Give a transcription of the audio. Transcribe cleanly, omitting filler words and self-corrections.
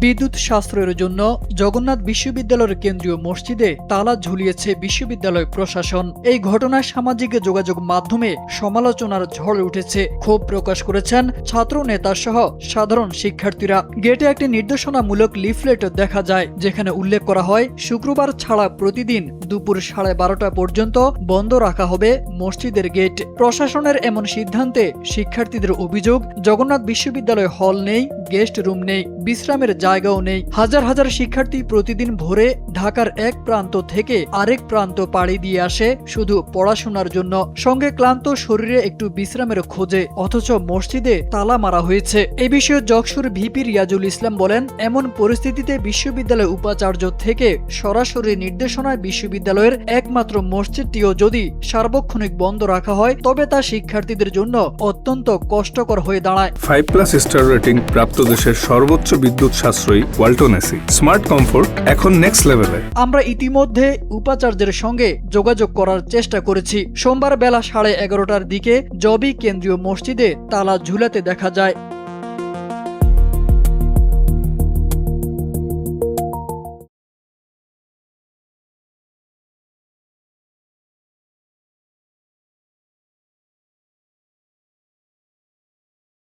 বিদ্যুৎ সাশ্রয়ের জন্য জগন্নাথ বিশ্ববিদ্যালয়ের কেন্দ্রীয় মসজিদে তালা ঝুলিয়েছে বিশ্ববিদ্যালয় প্রশাসন। এই ঘটনায় সামাজিক যোগাযোগ মাধ্যমে সমালোচনার ঝড় উঠেছে। ক্ষোভ প্রকাশ করেছেন ছাত্র নেতা সহ সাধারণ শিক্ষার্থীরা। গেটে একটি নির্দেশনামূলক লিফলেট দেখা যায়, যেখানে উল্লেখ করা হয় শুক্রবার ছাড়া প্রতিদিন দুপুর 12:30 পর্যন্ত বন্ধ রাখা হবে মসজিদের গেট। প্রশাসনের এমন সিদ্ধান্তে শিক্ষার্থীদের অভিযোগ, জগন্নাথ বিশ্ববিদ্যালয়ে হল নেই, গেস্ট রুম নেই, বিশ্রামের জায়গাও নেই। হাজার হাজার শিক্ষার্থী প্রতিদিন ভোরে ঢাকার এক প্রান্ত থেকে আরেক প্রান্ত পাড়ি দিয়ে আসে শুধু পড়াশোনার জন্য, সঙ্গে ক্লান্ত শরীরে একটু বিশ্রামের খোঁজে। অথচ মসজিদে তালা মারা হয়েছে। এই বিষয়ে জকসুর ভিপি রিয়াজুল ইসলাম বলেন, এমন পরিস্থিতিতে বিশ্ববিদ্যালয় উপাচার্য থেকে সরাসরি নির্দেশনায় বিশ্ববিদ্যালয়ের একমাত্র মসজিদটিও যদি সার্বক্ষণিক বন্ধ রাখা হয়, তবে তা শিক্ষার্থীদের জন্য অত্যন্ত কষ্টকর হয়ে দাঁড়ায়। 5+ স্টার রেটিং প্রাপ্ত দেশের সর্বোচ্চ বিদ্যুৎ সাশ্রয়ী ওয়ালটন এসি। স্মার্ট কমফোর্ট এখন নেক্সট লেভেলে। আমরা ইতিমধ্যে উপাচার্যের সঙ্গে যোগাযোগ করার চেষ্টা করেছি। সোমবার বেলা 11:30টার দিকে জবি কেন্দ্রীয় মসজিদে তালা ঝুলাতে দেখা যায়।